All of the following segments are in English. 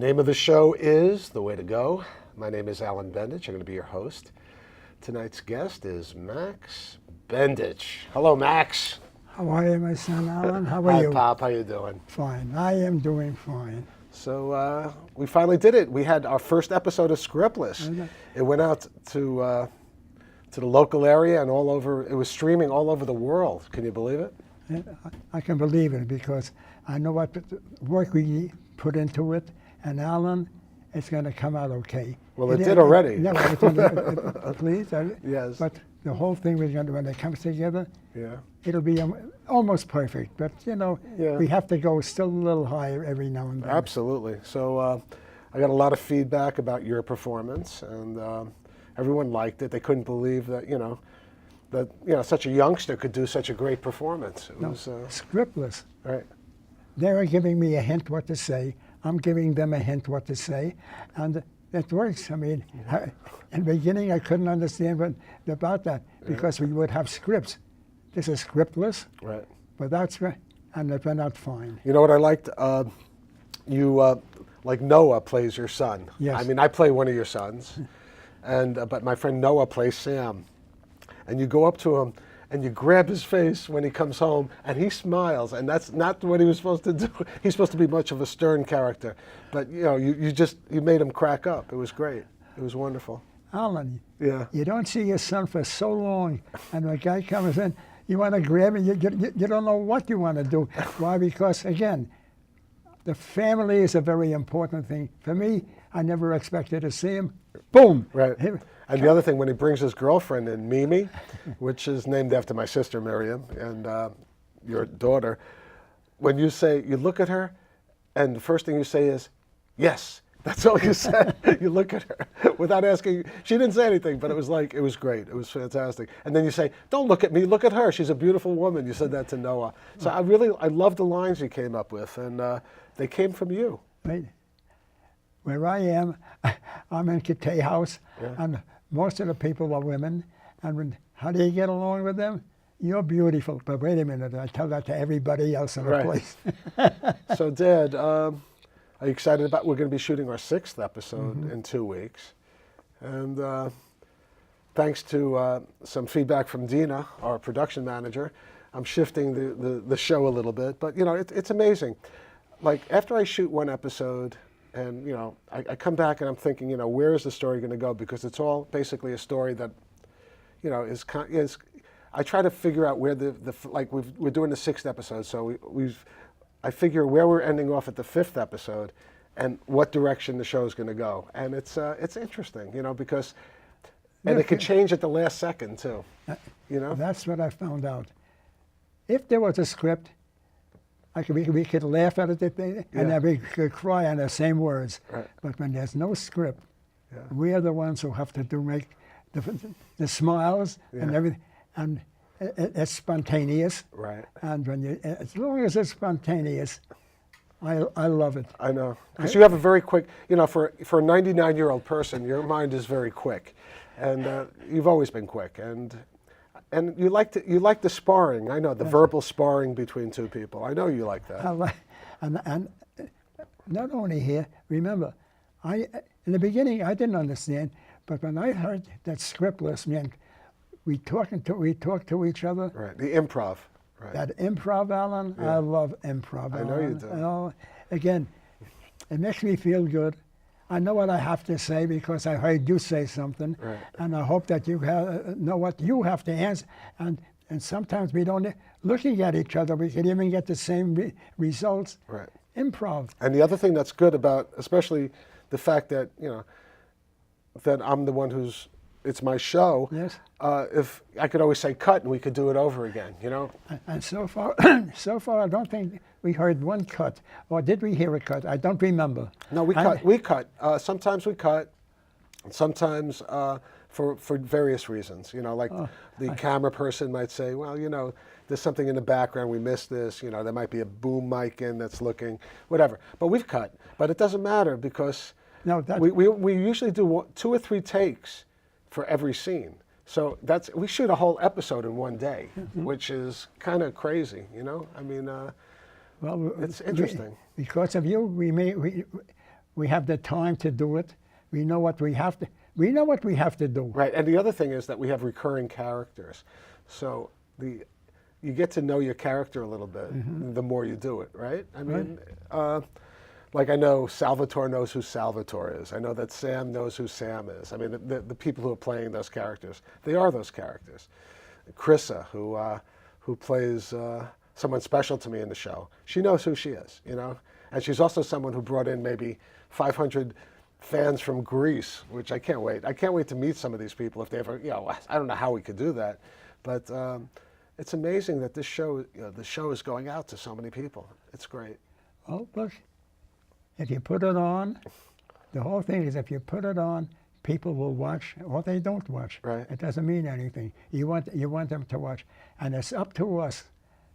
name of the show is The Way to Go. My name is Alan Bendich. I'm going to be your host. Tonight's guest is Max Bendich. Hello, Max. How are you, my son Alan? How are you? Hi, Pop. How you doing? Fine. I am doing fine. So we finally did it. We had our first episode of Scriptless. It went out to the local area and all over. It was streaming all over the world. Can you believe it? I can believe it because I know what work we put into it, and Alan, it's going to come out okay. Well, it did already. No, please. Yes. But the whole thing was going to, when it comes together, Yeah. it'll be almost perfect. But Yeah. we have to go still a little higher every now and then. Absolutely. So I got a lot of feedback about your performance, and everyone liked it. They couldn't believe that such a youngster could do such a great performance. It was Scriptless. right. They're giving me a hint what to say. I'm giving them a hint what to say, and it works. I mean, in the beginning I couldn't understand about that because we would have scripts. This is scriptless, Right. but that's right, and it went out fine. You know what I liked? Like Noah plays your son. Yes. I mean, I play one of your sons, and but my friend Noah plays Sam, and you go up to him and you grab his face when he comes home, and he smiles, and that's not what he was supposed to do. He's supposed to be much of a stern character, but you made him crack up. It was great. It was wonderful. Alan, Yeah. you don't see your son for so long, and the guy comes in, you want to grab him, you don't know what you want to do. Why? Because, again, the family is a very important thing. For me, I never expected to see him. Boom! Right. And the other thing, when he brings his girlfriend in, Mimi, which is named after my sister Miriam and your daughter, when you look at her, and the first thing you say is, yes. That's all you said. You look at her without asking. She didn't say anything, but it was great. It was fantastic. And then you say, don't look at me, look at her. She's a beautiful woman. You said that to Noah. So I love the lines you came up with, and they came from you. Right. Where I am, I'm in Kitay House, and most of the people are women. And how do you get along with them? You're beautiful. But wait a minute, I tell that to everybody else in the place. So, Dad, are you excited about? We're going to be shooting our 6th episode in 2 weeks, and thanks to some feedback from Dina, our production manager, I'm shifting the show a little bit. But it's amazing. Like after I shoot one episode. And I come back and I'm thinking, where is the story going to go? Because it's all basically a story that, is. I try to figure out where we're doing the 6th episode, so I figure where we're ending off at the 5th episode, and what direction the show is going to go. And it's interesting, because, and it can change at the last second too, That's what I found out. If there was a script, we could laugh at it, and then we could cry on the same words. Right. But when there's no script, we are the ones who have to make the smiles and everything, and it's spontaneous. Right. And as long as it's spontaneous, I love it. I know, because you have a very quick, for a 99-year-old person, your mind is very quick, and you've always been quick, and you like the sparring. I know the verbal sparring between two people. I know you like that. And not only here. Remember, in the beginning I didn't understand, but when I heard that scriptless meant we talk to each other. Right. The improv. Right. That improv, Alan. Yeah. I love improv. I know you do. Again, it makes me feel good. I know what I have to say because I heard you say something, and I hope that you know what you have to answer. And sometimes we don't, looking at each other, we can even get the same results. Right. Improv. And the other thing that's good about, especially the fact that that I'm the one it's my show. Yes. If I could always say cut, and we could do it over again. And so far, I don't think we heard one cut, or did we hear a cut? I don't remember. No, we cut. We cut. Sometimes we cut. Sometimes for various reasons. The camera person might say, well, there's something in the background. We missed this. There might be a boom mic in that's looking, whatever. But we've cut. But it doesn't matter because we usually do 2 or 3 takes for every scene. So we shoot a whole episode in one day, which is kind of crazy, I mean, well, it's interesting. Because of you, We have the time to do it. We know what we have to. We know what we have to do. Right, and the other thing is that we have recurring characters, so you get to know your character a little bit the more you do it. Right? I mean, like I know Salvatore knows who Salvatore is. I know that Sam knows who Sam is. I mean, the people who are playing those characters, they are those characters. Chrissa, who plays someone special to me in the show, she knows who she is, you know? And she's also someone who brought in maybe 500 fans from Greece, which I can't wait. I can't wait to meet some of these people if they ever, you know, I don't know how we could do that, but it's amazing that this show, you know, the show is going out to so many people. It's great. Oh, look, if you put it on, the whole thing is if you put it on, people will watch or they don't watch. Right. It doesn't mean anything. You want them to watch. And it's up to us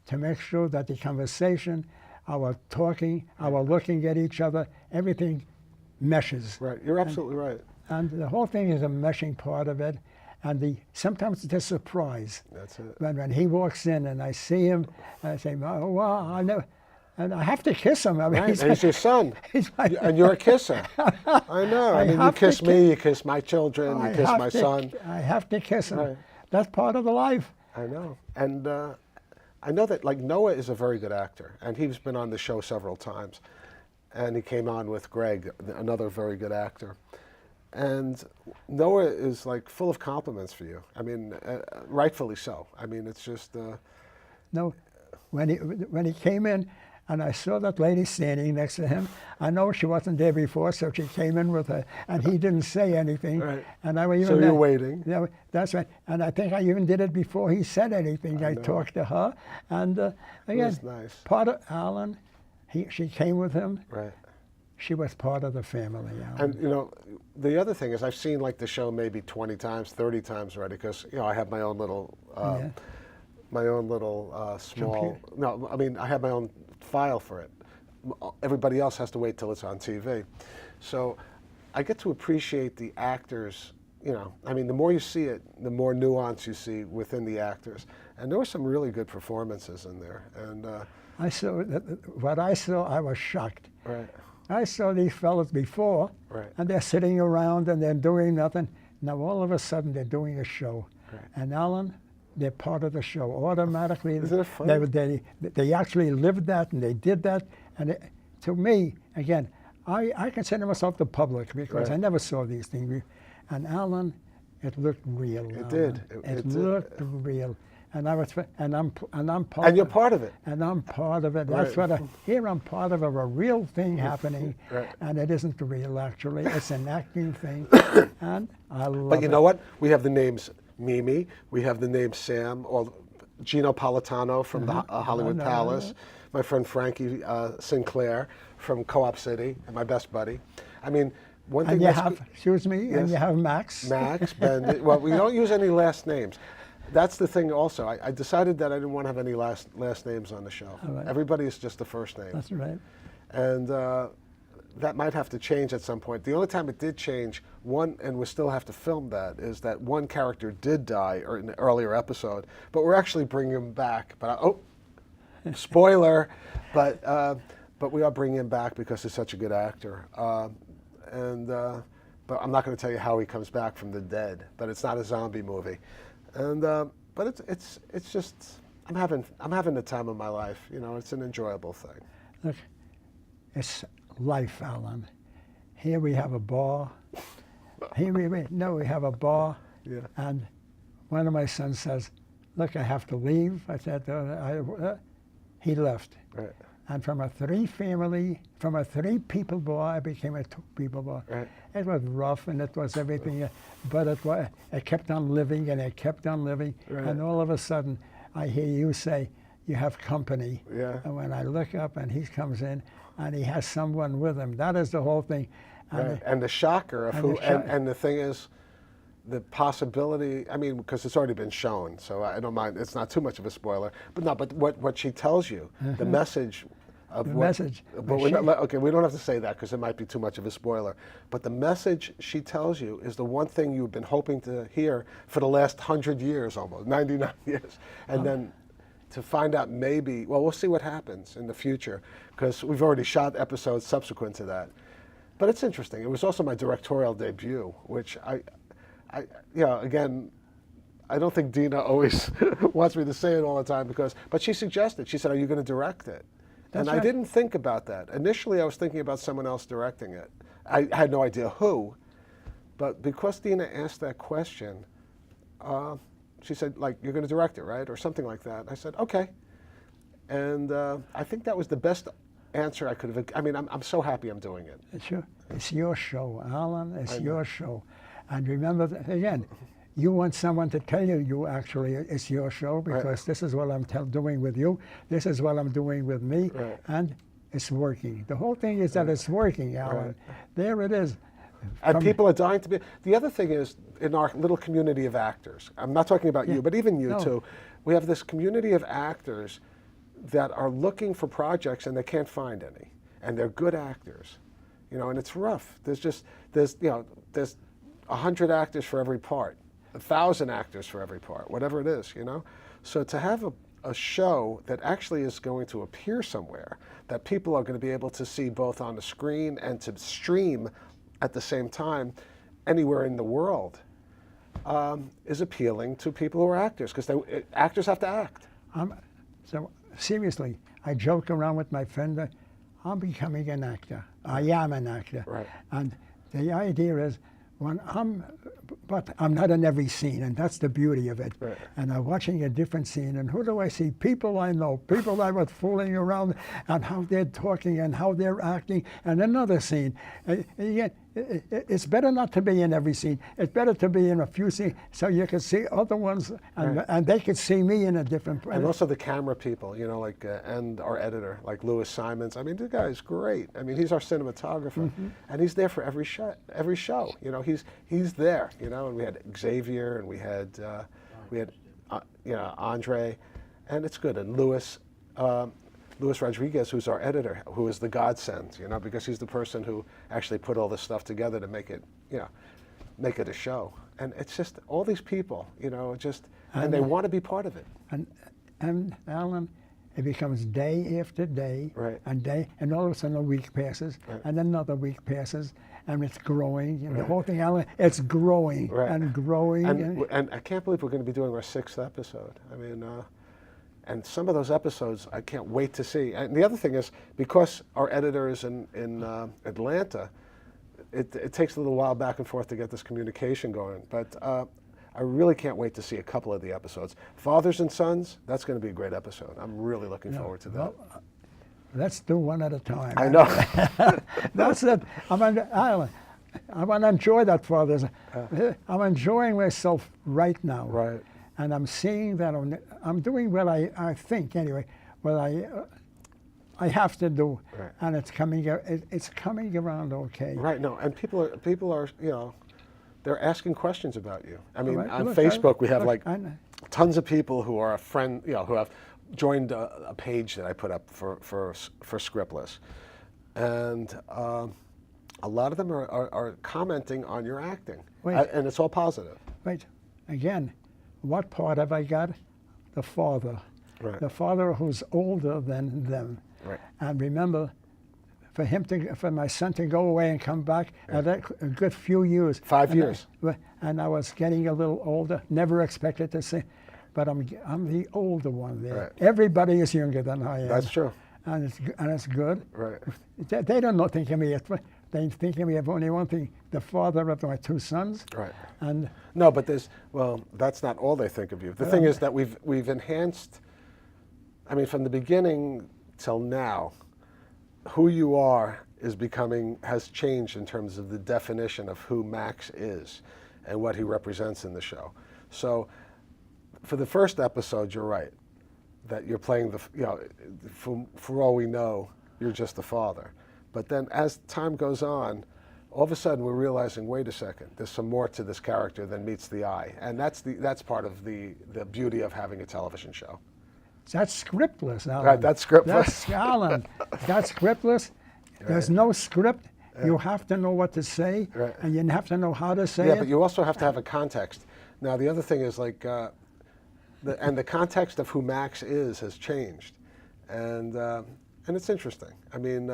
to make sure that the conversation, our talking, our looking at each other, everything meshes. Right, you're absolutely right. And the whole thing is a meshing part of it. And sometimes it's a surprise. That's it. When he walks in and I see him, I say, oh, wow, I know. And I have to kiss him. I mean, Right, and he's your son, he's my, and you're a kisser. I know. I mean, you have to kiss me, you kiss my children, you kiss my son. I have to kiss him. Right. That's part of the life. I know. And I know that, like, Noah is a very good actor, and he's been on the show several times. And he came on with Greg, another very good actor. And Noah is, like, full of compliments for you. I mean, rightfully so. I mean, it's just... No, when he came in, and I saw that lady standing next to him. I know she wasn't there before, so she came in with her, and he didn't say anything. Right. And I was even So you're waiting. Yeah, that's right. And I think I even did it before he said anything. I talked to her, and again, was nice. part of Alan, she came with him. Right. She was part of the family. Alan. And, you know, the other thing is I've seen, like, the show maybe 20 times, 30 times already, because, you know, I have my own little... small... Computer. No, I mean, I have my own file for it. Everybody else has to wait till it's on TV. So I get to appreciate the actors, you know. I mean, the more you see it, the more nuance you see within the actors. And there were some really good performances in there. And I saw what I saw. I was shocked. right, I saw these fellas before, right, and they're sitting around and they're doing nothing. Now all of a sudden they're doing a show, right. and Alan, they're part of the show automatically. Isn't it funny? They actually lived that and they did that. And to me, again, I consider myself the public because Right. I never saw these things. And Alan, it looked real. It Alan. did. It It looked real. And I'm part. And you're part of it. And I'm part of it. That's Right. what here I'm part of a real thing happening, Right. and it isn't real actually. It's an acting thing, and I love it. But you know what? We have the names Mimi. We have the name Sam, or Gino Politano from the Hollywood no, Palace. My friend Frankie Sinclair from Co-op City, and my best buddy. I mean, one thing And you that's have, good- excuse me, and Yes. you have Max. Max, Bendich. Well, we don't use any last names. That's the thing also. I decided that I didn't want to have any last names on the show. right. Everybody is just the first name. That's right. And that might have to change at some point. The only time it did change, and we still have to film that, is that one character did die in an earlier episode, but we're actually bringing him back. But spoiler, but we are bringing him back because he's such a good actor. But I'm not going to tell you how he comes back from the dead. But it's not a zombie movie, and but it's just I'm having the time of my life. You know, it's an enjoyable thing. Look, it's life, Alan. Here we have a bar. Here we have a bar. Yeah. And one of my sons says, "Look, I have to leave." I said, he left. Right. And from a three people bar, I became a 2-people bar. Right. It was rough and it was everything, but it kept on living and it kept on living. Right. And all of a sudden, I hear you say, you have company. Yeah. And when I look up and he comes in and he has someone with him, that is the whole thing. And Right. And the shocker of and who, the shock- and the thing is, the possibility, I mean, because it's already been shown, so I don't mind, it's not too much of a spoiler, but what she tells you, the message of The what, message. but we're not, okay, we don't have to say that because it might be too much of a spoiler, but the message she tells you is the one thing you've been hoping to hear for the last 100 years almost, 99 years, and then to find out maybe, well, we'll see what happens in the future, because we've already shot episodes subsequent to that. But it's interesting. It was also my directorial debut, which again, I don't think Dina always wants me to say it all the time but she suggested. She said, "Are you going to direct it?" And I didn't think about that. Initially, I was thinking about someone else directing it. I had no idea who, but because Dina asked that question, she said, like, "You're going to direct it, right?" Or something like that. I said, "Okay." And I think that was the best answer I could have. I mean, I'm so happy I'm doing it. It's your show, Alan. It's your show. And remember, again, you want someone to tell you actually it's your show because this is what I'm doing with you. This is what I'm doing with me. Right. And it's working. The whole thing is that it's working, Alan. Right. There it is. And people are dying to be. The other thing is, in our little community of actors, I'm not talking about you, but even you too, we have this community of actors that are looking for projects and they can't find any. And they're good actors. And it's rough. There's 100 actors for every part. 1,000 actors for every part, whatever it is, So to have a show that actually is going to appear somewhere, that people are going to be able to see both on the screen and to stream at the same time anywhere in the world, is appealing to people who are actors, because actors have to act. So seriously, I joke around with my friend, I'm becoming an actor. I am an actor. Right. And the idea is, but I'm not in every scene, and that's the beauty of it. Right. And I'm watching a different scene, and who do I see? People I know, people I was fooling around, and how they're talking and how they're acting, and another scene. It's better not to be in every scene. It's better to be in a few scenes so you can see other ones, and they can see me in a different place. And also the camera people, and our editor, like Louis Simons. I mean, the guy's great. I mean, he's our cinematographer, and he's there for every show. He's there. And we had Xavier, and we had Andre, and it's good. And Louis Rodriguez, who's our editor, who is the godsend, because he's the person who actually put all this stuff together to make it a show. And it's just all these people, and they want to be part of it. And Alan, it becomes day after day, and all of a sudden a week passes, and then another week passes, and it's growing. And the whole thing, Alan, it's growing and growing. And I can't believe we're going to be doing our 6th episode. I mean, and some of those episodes I can't wait to see. And the other thing is, because our editor is in Atlanta, it takes a little while back and forth to get this communication going. But I really can't wait to see a couple of the episodes. Fathers and Sons, that's going to be a great episode. I'm really looking forward to that. Well, let's do one at a time. I know. That's it. I want to enjoy that, Fathers. I'm enjoying myself right now. Right. And I'm seeing that I'm doing what I think, anyway, what I have to do. Right. And it's coming around okay. Right, no, and people are they're asking questions about you. I mean, on Look, Facebook we have tons of people who are a friend, who have joined a page that I put up for Scriptless, and a lot of them are commenting on your acting, and it's all positive. Wait, again, what part have I got? The father, the father who's older than them, and remember, for my son to go away and come back, a good few years. 5 years. And I was getting a little older. Never expected to see, but I'm the older one there. Right. Everybody is younger than I am. That's true. And it's good. Right. They don't think of me as. They think of me of only one thing: the father of my 2 sons. Right. And no, but that's not all they think of you. The thing is that we've enhanced. I mean, from the beginning till now, who you are has changed in terms of the definition of who Max is and what he represents in the show. So for the first episode, you're right, that you're playing for all we know, you're just the father. But then as time goes on, all of a sudden we're realizing, wait a second, there's some more to this character than meets the eye. And that's part of the beauty of having a television show. That's scriptless, Alan. Right, that's scriptless. That's Alan. That's scriptless. There's no script. You have to know what to say, and you have to know how to say it. Yeah, but you also have to have a context. Now, the other thing is the context of who Max is has changed, and it's interesting. I mean,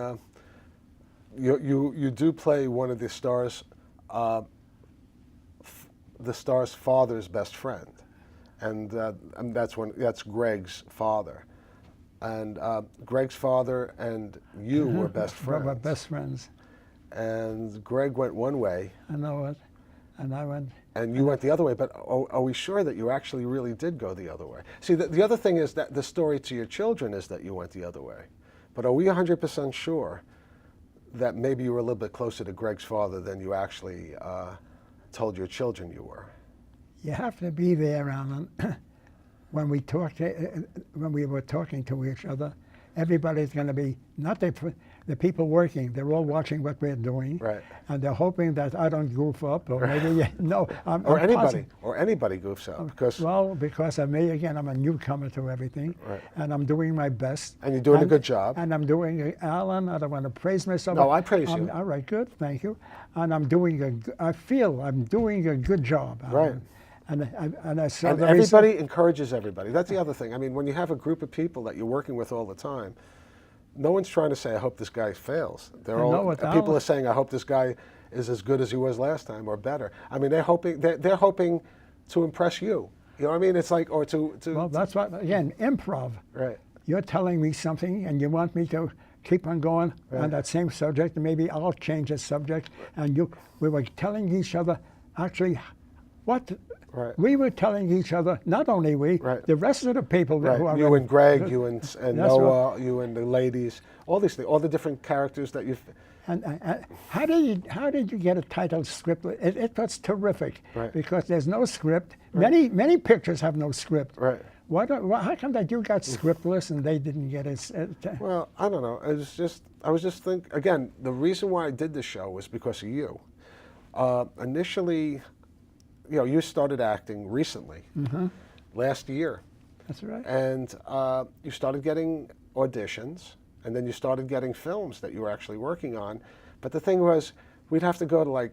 you do play one of the star's father's best friend, and that's Greg's father, and Greg's father and you were best friends. We were best friends. And Greg went one way. I know it, and I went. And you went the other way, but are we sure that you actually really did go the other way? See, the other thing is that the story to your children is that you went the other way. But are we 100% sure that maybe you were a little bit closer to Greg's father than you actually told your children you were? You have to be there, Alan. When we were talking to each other, everybody's going to be, not the people working, they're all watching what we're doing. Right. And they're hoping that I don't goof up, or maybe, no. Or anybody goofs up. Because of me, again, I'm a newcomer to everything. Right. And I'm doing my best. And you're doing a good job. And I'm doing, Alan, I don't want to praise myself. No, I praise you. All right, good, thank you. And I feel I'm doing a good job, Alan. Right. And I saw and everybody encourages everybody. That's the other thing. I mean, when you have a group of people that you're working with all the time, no one's trying to say, I hope this guy fails. People are saying, I hope this guy is as good as he was last time or better. I mean, they're hoping to impress you. You know what I mean? It's like, or to well, that's what, again, improv. Right. You're telling me something and you want me to keep on going right. on that same subject, and maybe I'll change the subject. And we were telling each other, actually, what right. we were telling each other, not only we, right. the rest of the people right. who are you and Greg, you and Noah, right. you and the ladies, all these things, all the different characters that you've. And how did you get a title script? It was terrific, right. because there's no script. Right. Many pictures have no script. Right. How come that you got scriptless and they didn't get it? Well, I don't know. I was just thinking, again, the reason why I did the show was because of you. Initially, you started acting recently, last year. That's right. And you started getting auditions, and then you started getting films that you were actually working on. But the thing was, we'd have to go to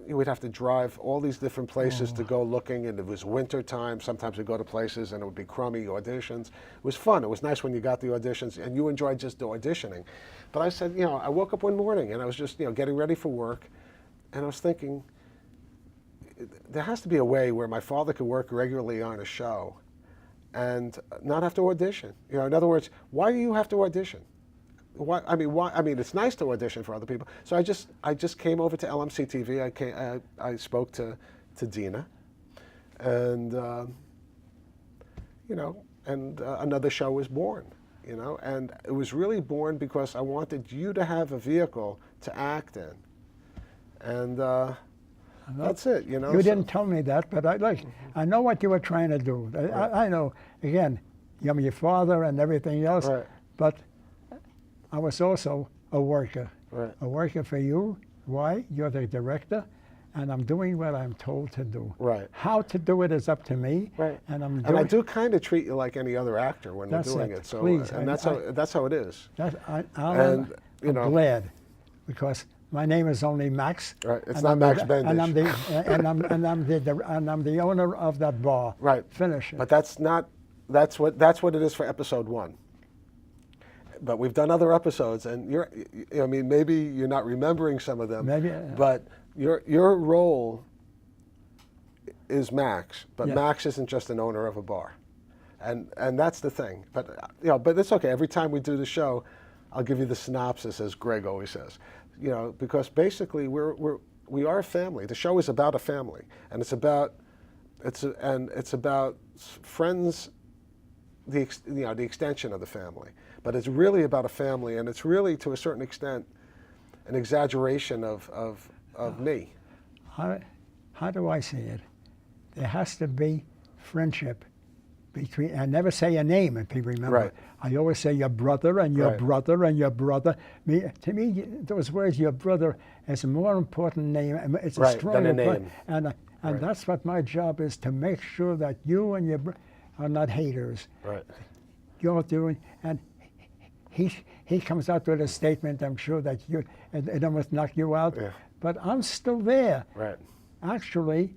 we'd have to drive all these different places to go looking, and it was winter time. Sometimes we'd go to places and it would be crummy auditions. It was fun. It was nice when you got the auditions and you enjoyed just the auditioning. But I said, I woke up one morning and I was just, getting ready for work, and I was thinking, there has to be a way where my father could work regularly on a show and not have to audition. In other words, why do you have to audition? Why? I mean, it's nice to audition for other people. So I just came over to LMC TV. I spoke to Dina, and another show was born. And it was really born because I wanted you to have a vehicle to act in, and that's it. You didn't tell me that, but I know what you were trying to do. Right. I know. Again, I'm your father and everything else, right. but I was also a worker. Right. A worker for you. Why? You're the director, and I'm doing what I'm told to do. Right. How to do it is up to me. Right. And I do kind of treat you like any other actor when we're doing it. So, please. And that's how it is. I'm glad, because my name is only Max. Right. It's not Max Bendich. And I'm the owner of that bar. Right. Finish it. But that's what it is for episode 1. But we've done other episodes, and maybe you're not remembering some of them. Maybe. But your role is Max, but yeah. Max isn't just an owner of a bar, and that's the thing. But but it's okay. Every time we do the show, I'll give you the synopsis, as Greg always says. Because basically we are a family. The show is about a family, and it's about friends. The extension of the family, but it's really about a family, and it's really, to a certain extent, an exaggeration of me. How do I see it? There has to be friendship between. I never say a name, if people remember. Right. I always say your brother and your right. brother and your brother. To me, those words, your brother, is a more important name. It's a right, stronger than a name. And right. that's what my job is, to make sure that you and your brother are not haters. Right. You're doing, and he comes out with a statement, I'm sure, that it almost knocked you out. Yeah. But I'm still there. Right. Actually,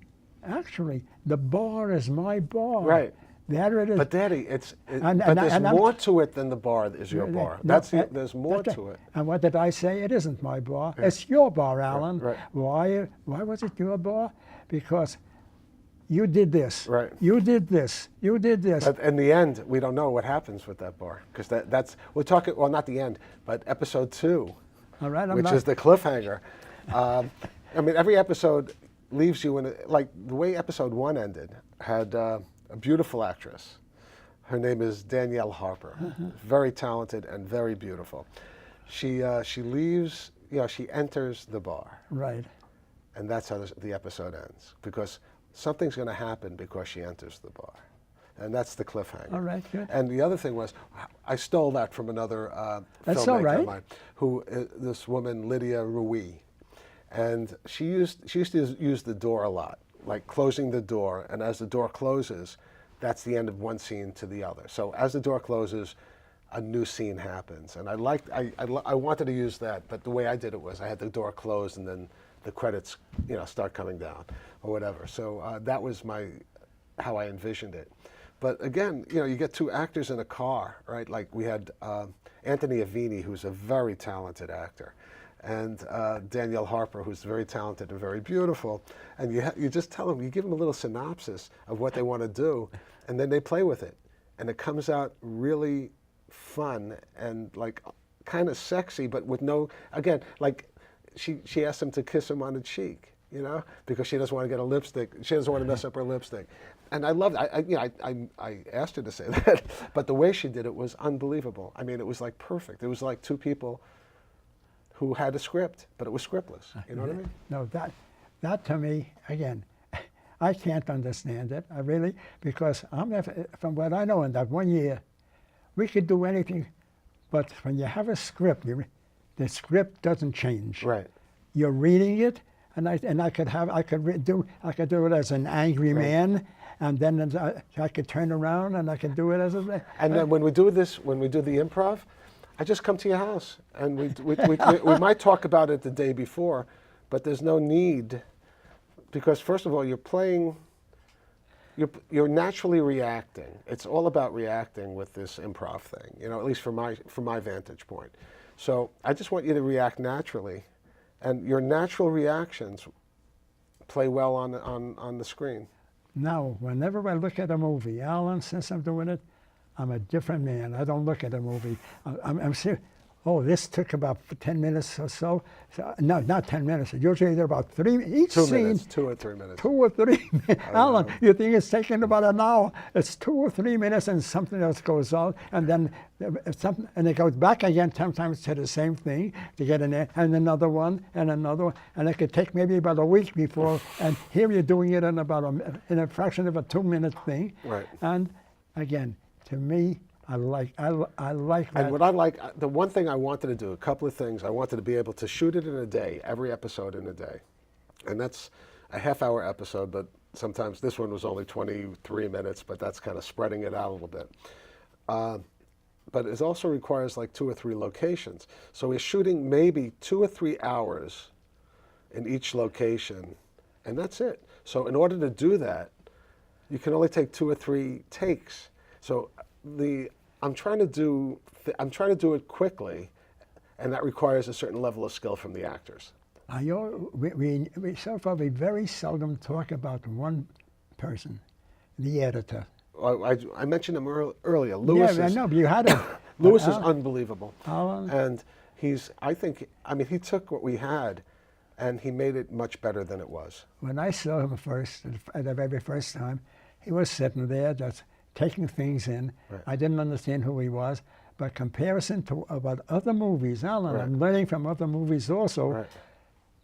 the bar is my bar. Right. There it is. But Daddy, And there's I'm more to it than the bar is your bar. No, There's more to it. And what did I say? It isn't my bar. It's your bar, Alan. Right. Why was it your bar? Because you did this. Right. You did this. You did this. But in the end, we don't know what happens with that bar because we're talking. Well, not the end, but episode 2, All right. which is the cliffhanger. I mean, every episode leaves you like the way episode 1 ended had a beautiful actress. Her name is Danielle Harper, very talented and very beautiful. She leaves. She enters the bar. Right. And that's how the episode ends, because something's going to happen because she enters the bar. And that's the cliffhanger. All right, good. And the other thing was, I stole that from another That's all filmmaker right. of mine, this woman, Lydia Rui. And she used to use the door a lot, like closing the door. And as the door closes, that's the end of one scene to the other. So as the door closes, a new scene happens. And I wanted to use that, but the way I did it was I had the door closed and then the credits, start coming down or whatever. So that was how I envisioned it. But again, you get 2 actors in a car, right? Like we had Anthony Avini, who's a very talented actor, and Danielle Harper, who's very talented and very beautiful. And you just tell them, you give them a little synopsis of what they want to do, and then they play with it. And it comes out really fun and like kind of sexy, but with no, again, like she asked him to kiss him on the cheek, because she doesn't want to get a lipstick. She doesn't want to mess up her lipstick. And I loved it. I asked her to say that, but the way she did it was unbelievable. I mean, it was like perfect. It was like 2 people who had a script, but it was scriptless. You know what I mean? No, that to me, again, I can't understand it. I really, because from what I know in that 1 year, we could do anything, but when you have a script, the script doesn't change. Right. You're reading it, and I could do it as an angry man, and then I could turn around and I could do it as a. And then when we do the improv, I just come to your house, and we might talk about it the day before, but there's no need, because first of all, you're playing. You're naturally reacting. It's all about reacting with this improv thing, at least from my vantage point. So I just want you to react naturally, and your natural reactions play well on the screen. Now, whenever I look at a movie, Alan, since I'm doing it, I'm a different man. I don't look at a movie. I'm serious. Oh, this took about 10 minutes or so. No, not 10 minutes. Usually they're about 3. Each 2 scene, minutes, 2 or 3 minutes. 2 or 3 minutes. Alan, you think it's taking about an hour? It's 2 or 3 minutes, and something else goes on, and then and it goes back again sometimes to the same thing to get in there, and another one, and it could take maybe about a week before. And here you're doing it in a fraction of a 2-minute thing. Right. And again, to me, I like that. And what I like, the one thing I wanted to do, a couple of things, I wanted to be able to shoot it in a day, every episode in a day. And that's a half-hour episode, but sometimes this one was only 23 minutes, but that's kind of spreading it out a little bit. But it also requires like 2 or 3 locations. So we're shooting maybe 2 or 3 hours in each location, and that's it. So in order to do that, you can only take 2 or 3 takes. So I'm trying to do it quickly, and that requires a certain level of skill from the actors. We so far we very seldom talk about one person, the editor. I mentioned him earlier. Lewis I know, but you had him. Lewis is unbelievable. Alan? And he took what we had, and he made it much better than it was. When I saw him first, at the very first time, he was sitting there just taking things in. Right. I didn't understand who he was, but comparison to about other movies, Alan, Right. I'm learning from other movies also. Right.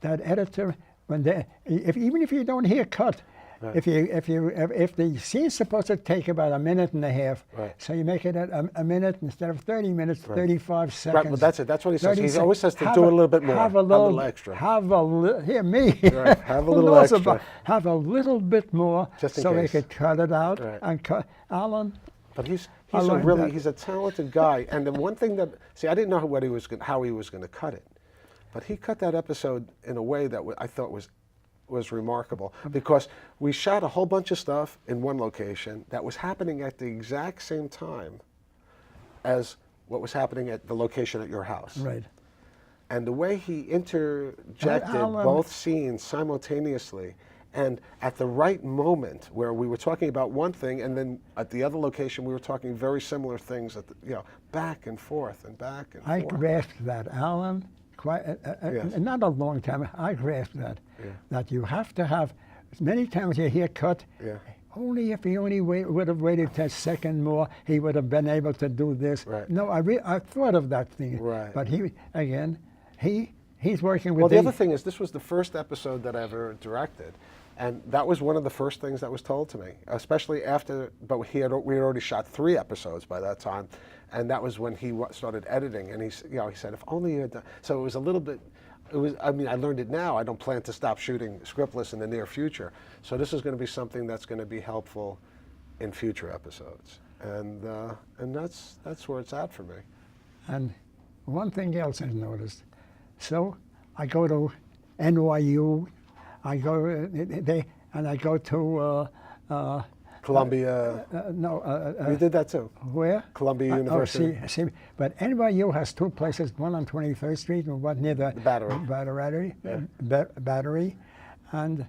That editor, even if you don't hear cut, Right. if the scene's supposed to take about a minute and a half, Right. so you make it a minute instead of 30 minutes, Right. 35 seconds. Right, but that's it. That's what he says. 30 He always says to have do a little bit more, have a little extra. Hear me. Right, have a Who little knows extra. have a little bit more, Just in so they case. could cut it out Right. and cut. Alan, But he's I a learned really that. he's a talented guy. And the one thing that I didn't know how he was going to cut it, but he cut that episode in a way that I thought was was remarkable because we shot a whole bunch of stuff in one location that was happening at the exact same time as what was happening at the location at your house. Right. And the way he interjected both scenes simultaneously, and at the right moment where we were talking about one thing, and then at the other location we were talking very similar things, back and forth and back and I forth. grasped that, Alan, Yes. not a long time. I grasped that, that you have to have, many times you hear cut, only if he only would have waited 10 seconds more, he would have been able to do this. Right. No, I thought of that thing. Right. But he's working with Well, the other thing is, this was the first episode that I ever directed, and that was one of the first things that was told to me, especially after. But we had already shot 3 episodes by that time, and that was when he started editing. And he said, if only you had done. So it was a little bit. It was. I mean, I learned it now. I don't plan to stop shooting scriptless in the near future. So this is going to be something that's going to be helpful in future episodes, and that's where it's at for me. And one thing else I've noticed. So I go to NYU, I go to Columbia. We did that too. Where? Columbia University. See, but NYU has 2 places, one on 23rd Street and one near the Battery. And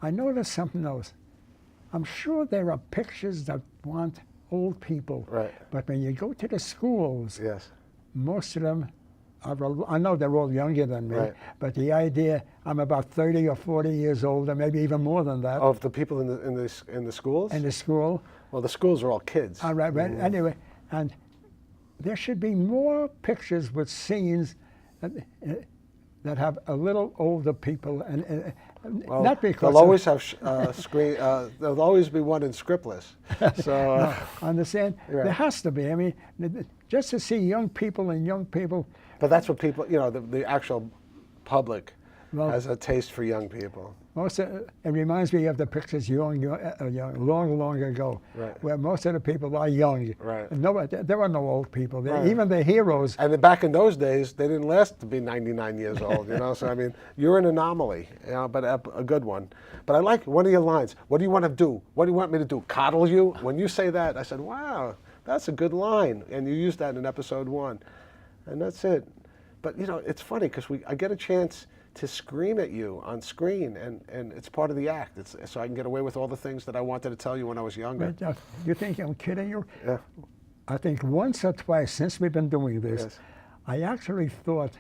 I noticed something else. I'm sure there are pictures that want old people. Right. But when you go to the schools, Yes. most of them I know they're all younger than me, Right. but the idea, I'm about 30 or 40 years old, or maybe even more than that. Of the people in the schools? In the school. Well, the schools are all kids. All right, but anyway, and there should be more pictures with scenes that have a little older people, and Well, not because they'll always have screen. There'll always be one in scriptless. So no, understand? Right. There has to be. I mean, just to see young people. But that's what people, the actual public Well, has a taste for young people. It reminds me of the pictures long ago, Right. where most of the people are young. Right. And there were no old people. Right. Even the heroes. And then back in those days, they didn't last to be 99 years old, So, I mean, you're an anomaly, but a good one. But I like one of your lines. What do you want to do? What do you want me to do? Coddle you? When you say that, I said, wow, that's a good line. And you used that in episode 1. And that's it. But, it's funny because I get a chance to scream at you on screen, and it's part of the act. So I can get away with all the things that I wanted to tell you when I was younger. You think I'm kidding you? Yeah. I think once or twice since we've been doing this, Yes. I actually thought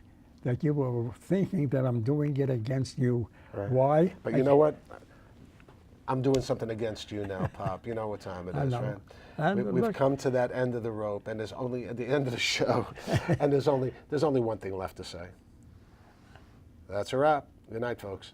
that you were thinking that I'm doing it against you. Right. Why? But you know what? I'm doing something against you now, Pop. You know what time it I is, know. right? And We've look, come to that end of the rope, and there's only at the end of the show, and there's only one thing left to say. That's a wrap. Good night, folks.